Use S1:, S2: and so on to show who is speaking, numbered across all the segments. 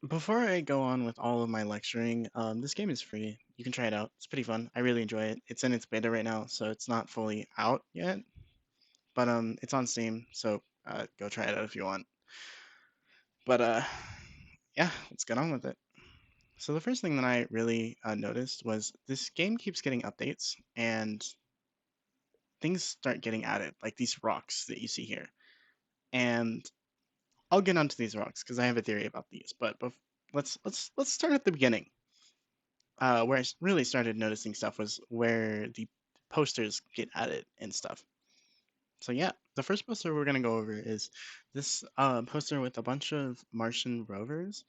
S1: Before I go on with all of my lecturing, this game is free. You can try it out. It's pretty fun. I really enjoy it. It's in its beta right now, so it's not fully out yet, but it's on Steam, so go try it out if you want. But yeah, let's get on with it. So the first thing that I really noticed was this game keeps getting updates and things start getting added, like these rocks that you see here. And I'll get onto these rocks because I have a theory about these. But let's start at the beginning. Where I really started noticing stuff was where the posters get added and stuff. So yeah, the first poster we're gonna go over is this poster with a bunch of Martian rovers,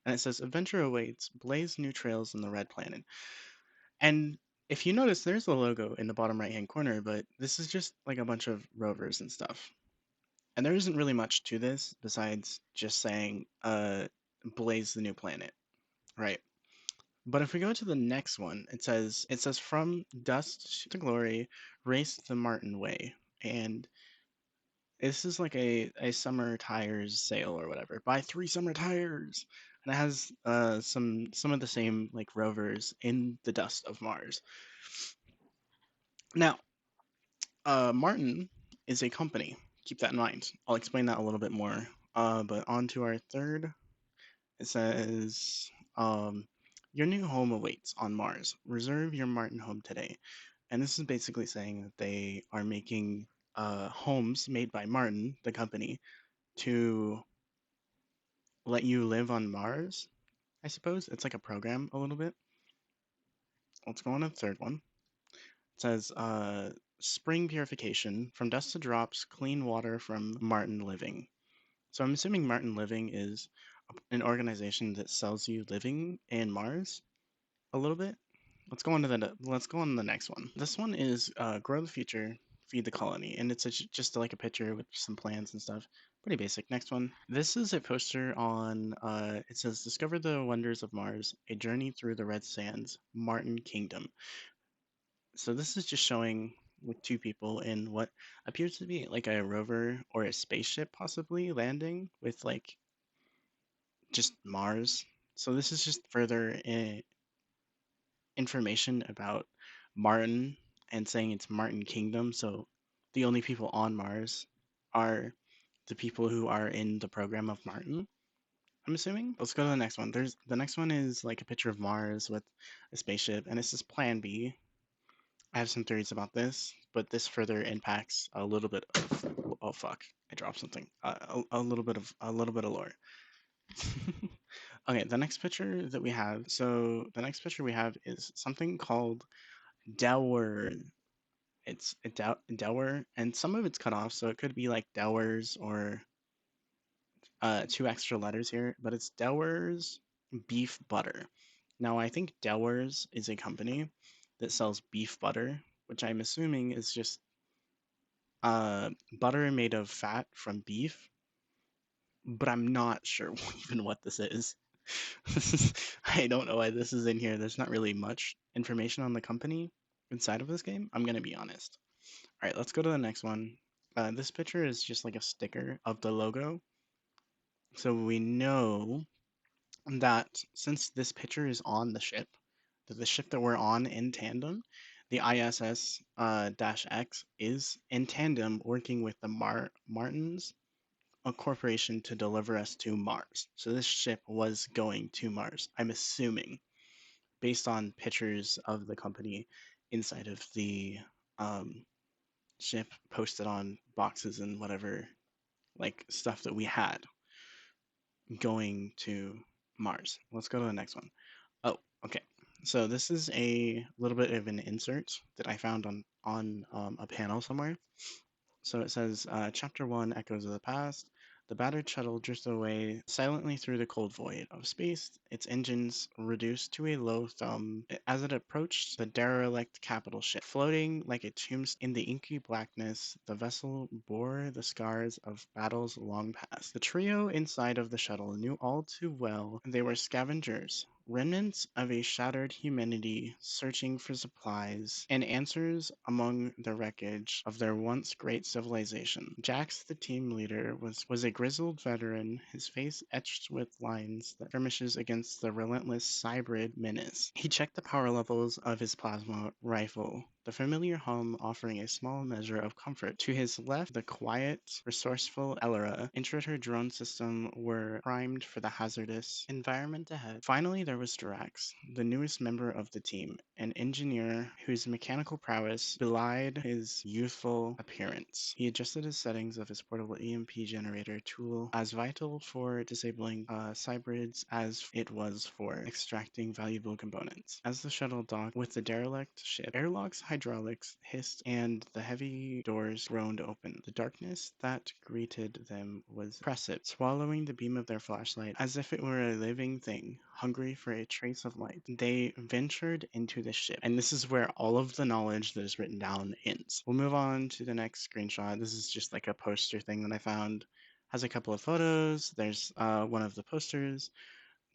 S1: and it says "Adventure awaits, blaze new trails in the Red Planet." And if you notice, there's a logo in the bottom right-hand corner, but this is just like a bunch of rovers and stuff. And there isn't really much to this besides just saying "blaze the new planet," right? But if we go to the next one, it says from dust to glory, race the Martin way. And this is like a summer tires sale or whatever. Buy 3 summer tires. And it has some of the same like rovers in the dust of Mars. Now, Martin is a company. Keep that in mind. I'll explain that a little bit more. But on to our third. It says, your new home awaits on Mars. Reserve your Martin home today. And this is basically saying that they are making homes made by Martin, the company, to let you live on Mars, I suppose. It's like a program a little bit. Let's go on to the third one. It says spring purification from dust to drops, clean water from Martin Living. So I'm assuming Martin Living is an organization that sells you living in Mars a little bit. Let's go on to the next one. This one is grow the future, feed the colony, and it's just like a picture with some plans and stuff. Pretty basic. Next one. This is a poster on. It says discover the wonders of Mars, a journey through the red sands, Martin Kingdom. So this is just showing with two people in what appears to be like a rover or a spaceship possibly landing with like just Mars. So this is just further information about Martin and saying it's Martin Kingdom. So the only people on Mars are the people who are in the program of Martin. I'm assuming. Let's go to the next one. There's the next one is like a picture of Mars with a spaceship, and this is Plan B. I have some theories about this, but this further impacts a little bit of. Oh fuck! I dropped something. A little bit of lore. Okay, the next picture that we have. So the next picture we have is something called Dower. It's a Dower, and some of it's cut off, so it could be like Dowers or two extra letters here, but it's Dowers beef butter. Now I think Dowers is a company that sells beef butter, which I'm assuming is just butter made of fat from beef, but I'm not sure even what this is. I don't know why this is in here. There's not really much information on the company inside of this game. I'm gonna be honest. All right, let's go to the next one. This picture is just like a sticker of the logo. So we know that since this picture is on the ship, that the ship that we're on in tandem, the ISS X is in tandem working with the Martins, a corporation to deliver us to Mars. So this ship was going to Mars, I'm assuming, based on pictures of the company inside of the um, ship posted on boxes and whatever, like stuff that we had going to Mars. Let's go to the next one. Oh, okay. So this is a little bit of an insert that I found on a panel somewhere. So it says, Chapter 1 Echoes of the Past. The battered shuttle drifted away silently through the cold void of space, its engines reduced to a low thumb as it approached the derelict capital ship. Floating like a tombstone in the inky blackness, the vessel bore the scars of battles long past. The trio inside of the shuttle knew all too well they were scavengers remnants of a shattered humanity searching for supplies and answers among the wreckage of their once great civilization. Jax, the team leader, was a grizzled veteran, his face etched with lines that skirmishes against the relentless cybrid menace. He checked the power levels of his plasma rifle, the familiar hum offering a small measure of comfort. To his left, the quiet, resourceful Elora ensured her drone system were primed for the hazardous environment ahead. Finally, there was Drax, the newest member of the team, an engineer whose mechanical prowess belied his youthful appearance. He adjusted his settings of his portable EMP generator tool, as vital for disabling cybrids as it was for extracting valuable components. As the shuttle docked with the derelict ship, airlocks, hydraulics hissed, and the heavy doors groaned open. The darkness that greeted them was oppressive, swallowing the beam of their flashlight as if it were a living thing, hungry for a trace of light. They ventured into the ship, and this is where all of the knowledge that is written down ends. We'll move on to the next screenshot. This is just like a poster thing that I found. Has a couple of photos. There's one of the posters.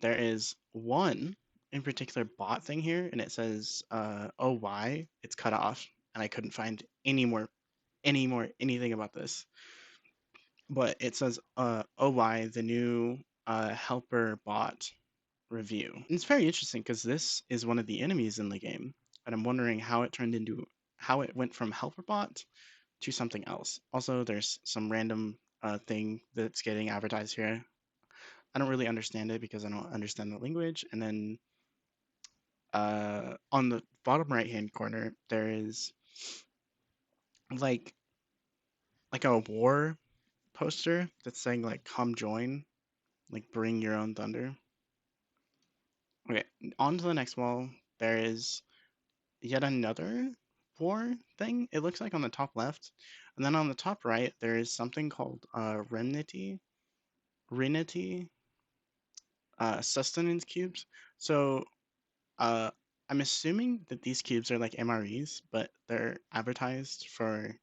S1: There is one in particular bot thing here, and it says OY. It's cut off, and I couldn't find anything about this. But it says OY, the new helper bot review. And it's very interesting because this is one of the enemies in the game, and I'm wondering how it went from helper bot to something else. Also, there's some random thing that's getting advertised here. I don't really understand it because I don't understand the language. And then on the bottom right hand corner, there is like like a war poster that's saying like "Come join," like "Bring your own thunder." Okay, on to the next wall. There is yet another war thing. It looks like on the top left, and then on the top right, there is something called Renity sustenance cubes. So uh, I'm assuming that these cubes are like MREs, but they're advertised for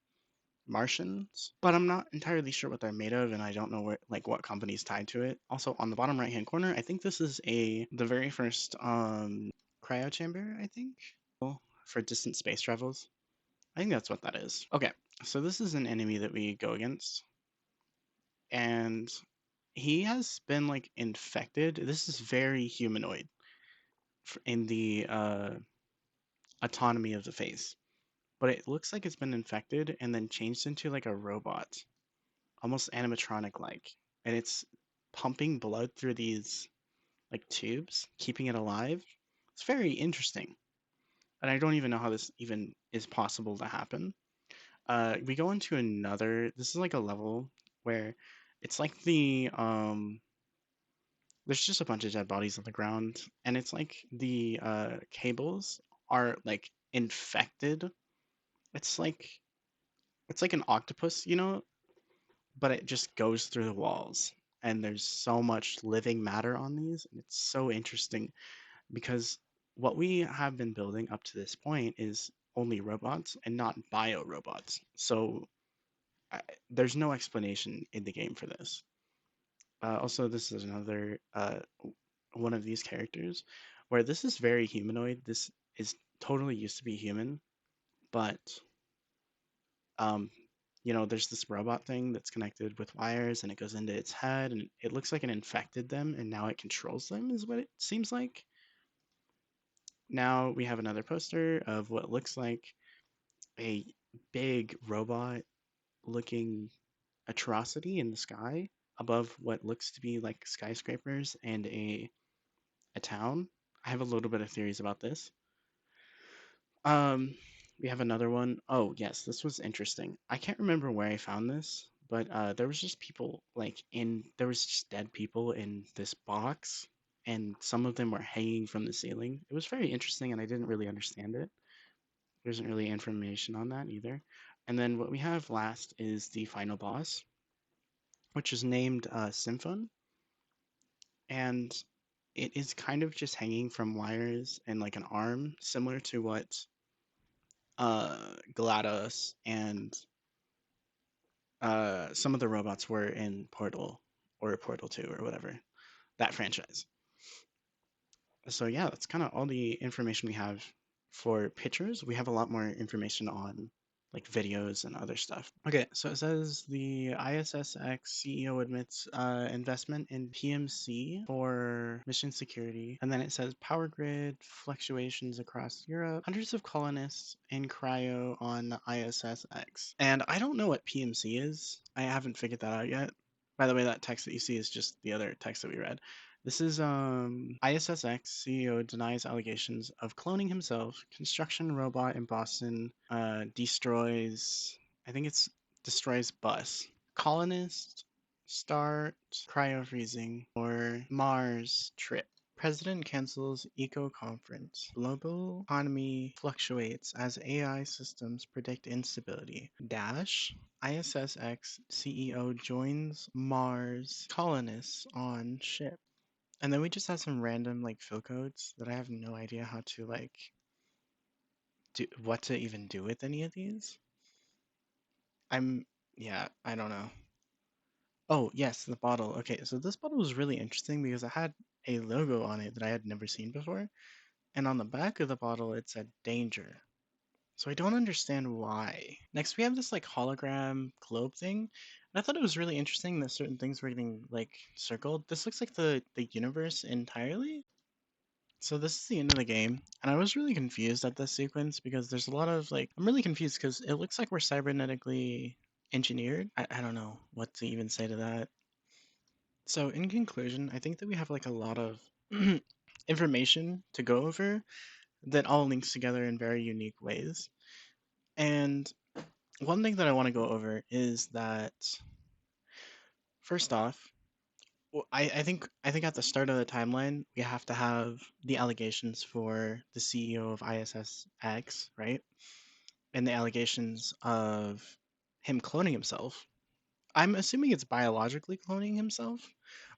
S1: Martians. But I'm not entirely sure what they're made of, and I don't know what company's tied to it. Also, on the bottom right hand corner, I think this is the very first cryo chamber. I think for distant space travels. I think that's what that is. Okay, so this is an enemy that we go against, and he has been like infected. This is very humanoid in the autonomy of the face, but it looks like it's been infected and then changed into like a robot, almost animatronic like, and it's pumping blood through these like tubes, keeping it alive. It's very interesting, and I don't even know how this even is possible to happen. We go into another. This is like a level where it's like there's just a bunch of dead bodies on the ground, and it's like the cables are like infected. It's like it's like an octopus, but it just goes through the walls. And there's so much living matter on these, and it's so interesting because what we have been building up to this point is only robots and not bio robots. So I, there's no explanation in the game for this. Also, this is another one of these characters where this is very humanoid. This is totally used to be human, but um, there's this robot thing that's connected with wires and it goes into its head and it looks like it infected them and now it controls them, is what it seems like. Now we have another poster of what looks like a big robot looking atrocity in the sky above what looks to be like skyscrapers and a town. I have a little bit of theories about this. Um, we have another one. Oh, yes, this was interesting. I can't remember where I found this, but there was just people there was just dead people in this box, and some of them were hanging from the ceiling. It was very interesting, and I didn't really understand it. There isn't really information on that either. And then what we have last is the final boss, which is named Symphon, and it is kind of just hanging from wires and like an arm, similar to what GLaDOS and some of the robots were in Portal or Portal 2 or whatever, that franchise. So yeah, that's kind of all the information we have for pictures. We have a lot more information on like videos and other stuff. Okay, so it says the ISSX CEO admits investment in PMC for mission security, and then it says power grid fluctuations across Europe, hundreds of colonists in cryo on ISSX. And I don't know what PMC is. I haven't figured that out yet. By the way, that text that you see is just the other text that we read. This is ISSX CEO denies allegations of cloning himself. Construction robot in Boston destroys, I think it's destroys bus. Colonist start cryo freezing or Mars trip. President cancels eco conference. Global economy fluctuates as AI systems predict instability. Dash. ISSX CEO joins Mars colonists on ship. And then we just have some random like fill codes that I have no idea how to like do what to even do with any of these. I'm yeah, I don't know. Oh, yes, the bottle. Okay, so this bottle was really interesting because it had a logo on it that I had never seen before. And on the back of the bottle it said danger. So I don't understand why. Next we have this like hologram globe thing. And I thought it was really interesting that certain things were getting like circled. This looks like the universe entirely. So this is the end of the game, and I was really confused at this sequence because there's a lot of like I'm really confused because it looks like we're cybernetically engineered. I don't know what to even say to that. So in conclusion, I think that we have like a lot of information to go over that all links together in very unique ways. And one thing that I want to go over is that first off, I think at the start of the timeline we have to have the allegations for the CEO of ISSX, right? And the allegations of him cloning himself. I'm assuming it's biologically cloning himself,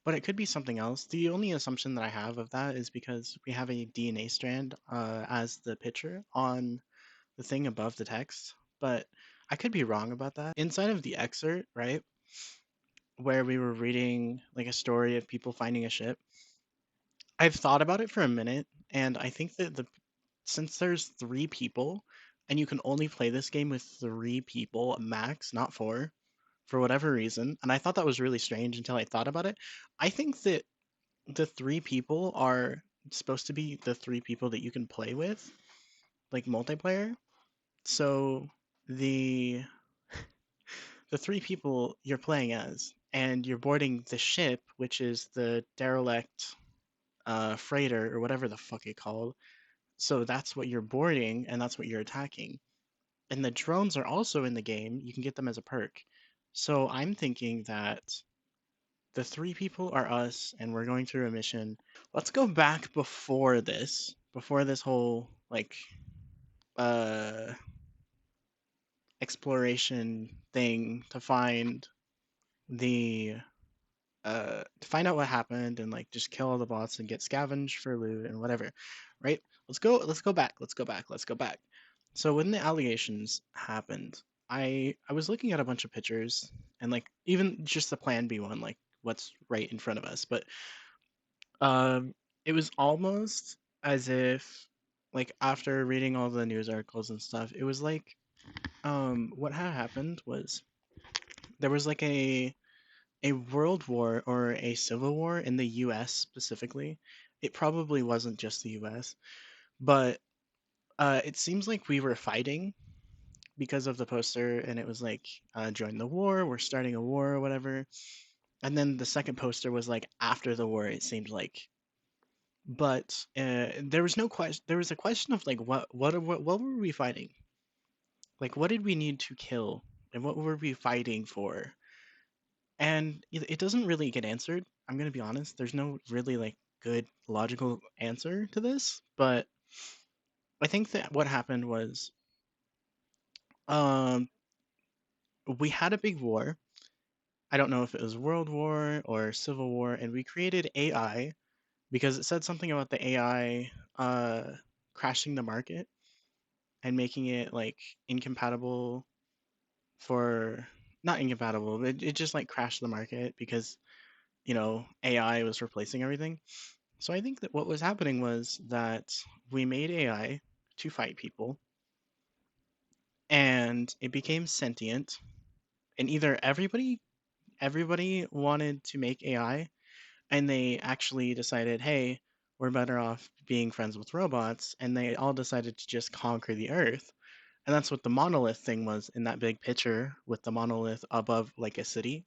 S1: but it could be something else. The only assumption that I have of that is because we have a DNA strand as the picture on the thing above the text, but I could be wrong about that. Inside of the excerpt, right, where we were reading like a story of people finding a ship, I've thought about it for a minute, and I think that since there's three people, and you can only play this game with three people max, not four, for whatever reason, and I thought that was really strange until I thought about it. I think that the three people are supposed to be the three people that you can play with, like multiplayer. So the the three people you're playing as, and you're boarding the ship, which is the derelict freighter or whatever the fuck it called. So that's what you're boarding, and that's what you're attacking. And the drones are also in the game. You can get them as a perk. So I'm thinking that the three people are us, and we're going through a mission. Let's go back before this whole like uh exploration thing to find the to find out what happened and like just kill all the bots and get scavenged for loot and whatever, right? Let's go back. So when the allegations happened, I was looking at a bunch of pictures and like even just the plan B one, like what's right in front of us, but it was almost as if like after reading all the news articles and stuff, it was like what had happened was there was like a world war or a civil war in the US specifically. It probably wasn't just the US, but it seems like we were fighting because of the poster, and it was like, join the war, we're starting a war or whatever. And then the second poster was like after the war, it seemed like. But there was no question. There was a question of like, what were we fighting? Like, what did we need to kill, and what were we fighting for? And it doesn't really get answered. I'm gonna be honest. There's no really like good logical answer to this, but I think that what happened was um, we had a big war. I don't know if it was World War or Civil War, and we created AI because it said something about the AI crashing the market and making it like incompatible for not incompatible, but it just like crashed the market because AI was replacing everything. So I think that what was happening was that we made AI to fight people, and it became sentient, and either everybody wanted to make AI, and they actually decided, hey, we're better off being friends with robots, and they all decided to just conquer the earth. And that's what the monolith thing was in that big picture with the monolith above like a city.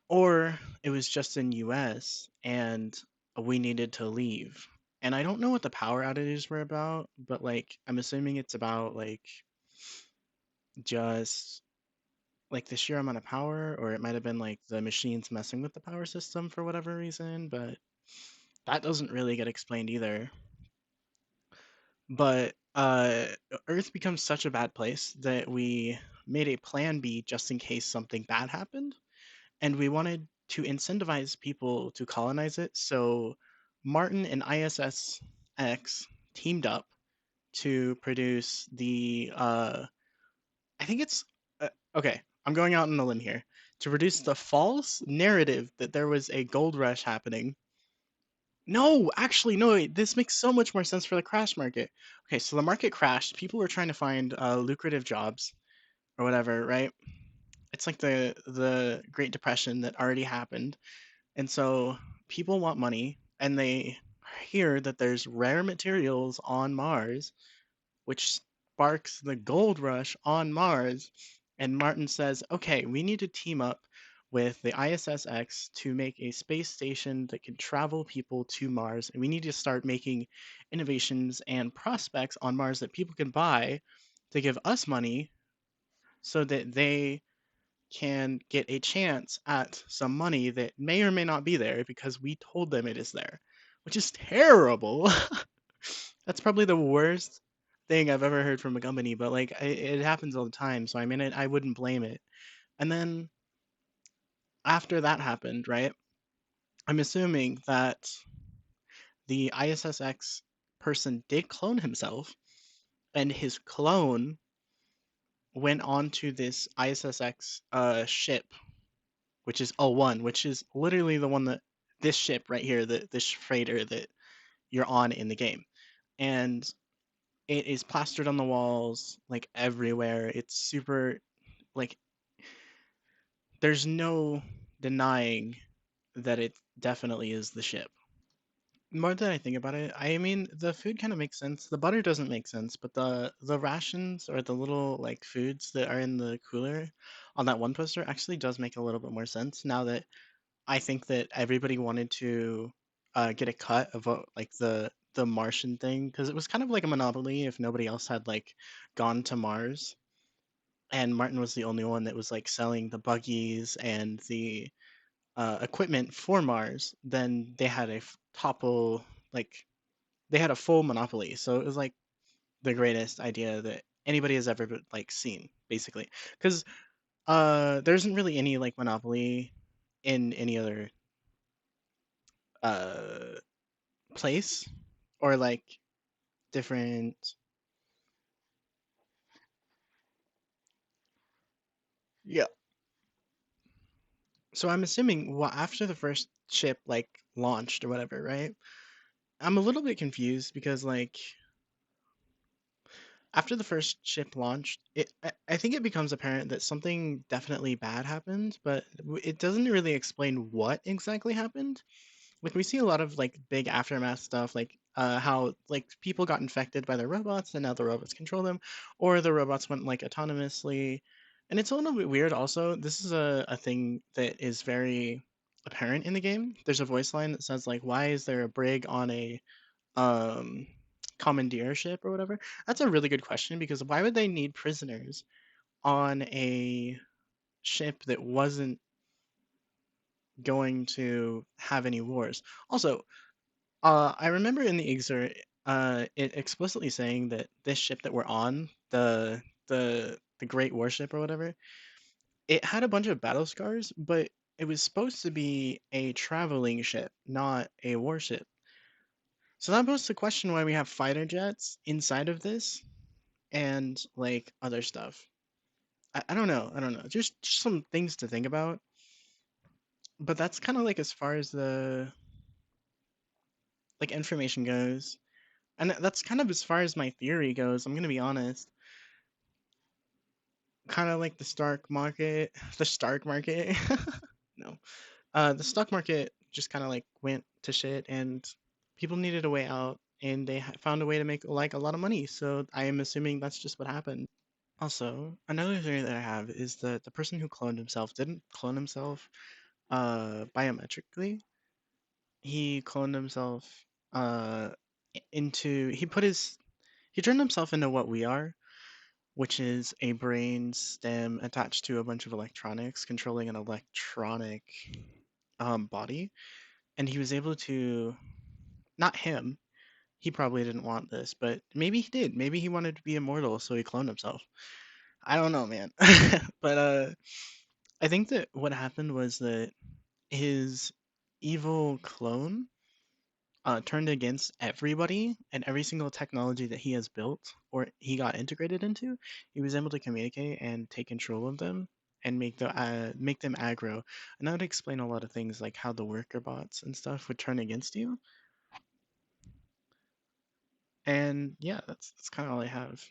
S1: Or it was just in US and we needed to leave. And I don't know what the power outages were about, but like I'm assuming it's about like just like the sheer amount of power, or it might have been like the machines messing with the power system for whatever reason, but that doesn't really get explained either. But Earth becomes such a bad place that we made a plan B just in case something bad happened, and we wanted to incentivize people to colonize it. So Martin and ISSX teamed up to produce the I think it's okay. I'm going out on a limb here to produce the false narrative that there was a gold rush happening. No, actually, no. Wait, this makes so much more sense for the crash market. Okay, so the market crashed. People were trying to find lucrative jobs or whatever, right? It's like the Great Depression that already happened. And so people want money and they hear that there's rare materials on Mars, which sparks the gold rush on Mars. And Martin says, okay, we need to team up with the ISSX to make a space station that can travel people to Mars. And we need to start making innovations and prospects on Mars that people can buy to give us money so that they can get a chance at some money that may or may not be there because we told them it is there, which is terrible. That's probably the worst thing I've ever heard from a company, but like it happens all the time. So I mean, I wouldn't blame it. And then after that happened, right? I'm assuming that the ISSX person did clone himself, and his clone went on to this ISSX ship, which is O1, which is literally the one that this ship right here, this freighter that you're on in the game. And it is plastered on the walls like everywhere. It's super like there's no denying that it definitely is the ship. More than I think about it, I mean the food kind of makes sense. The butter doesn't make sense, but the rations or the little like foods that are in the cooler on that one poster actually does make a little bit more sense now that I think that everybody wanted to get a cut of what, like the Martian thing because it was kind of like a monopoly if nobody else had like gone to Mars, and Martin was the only one that was like selling the buggies and the equipment for Mars. Then they had a topple like they had a full monopoly, so it was like the greatest idea that anybody has ever like seen, basically. Because there isn't really any like monopoly in any other uh place or like different. Yeah. So I'm assuming well after the first ship like launched or whatever, right? I'm a little bit confused because like after the first ship launched, I think it becomes apparent that something definitely bad happened, but it doesn't really explain what exactly happened. Like we see a lot of like big aftermath stuff, like how like people got infected by the robots and now the robots control them, or the robots went like autonomously. And it's a little bit weird also. This is a thing that is very apparent in the game. There's a voice line that says like, why is there a brig on a um commandeer ship or whatever? That's a really good question because why would they need prisoners on a ship that wasn't going to have any wars? Also, I remember in the excerpt, it explicitly saying that this ship that we're on, the Great Warship or whatever, it had a bunch of battle scars, but it was supposed to be a traveling ship, not a warship. So that poses the question why we have fighter jets inside of this and like other stuff. I don't know. I don't know. Just some things to think about. But that's kind of like as far as the like information goes. And that's kind of as far as my theory goes. I'm gonna be honest. Kind of like the stock market, the stock market. No, the stock market just kind of like went to shit, and people needed a way out, and they found a way to make like a lot of money. So I am assuming that's just what happened. Also, another theory that I have is that the person who cloned himself didn't clone himself biometrically. He cloned himself uh into he turned himself into what we are, which is a brain stem attached to a bunch of electronics controlling an electronic body. And he was able to, not him, he probably didn't want this, but maybe he did. Maybe he wanted to be immortal, so he cloned himself. I don't know, man. But I think that what happened was that his evil clone turned against everybody, and every single technology that he has built or he got integrated into, he was able to communicate and take control of them and make them aggro. And that would explain a lot of things like how the worker bots and stuff would turn against you. And yeah, that's kind of all I have.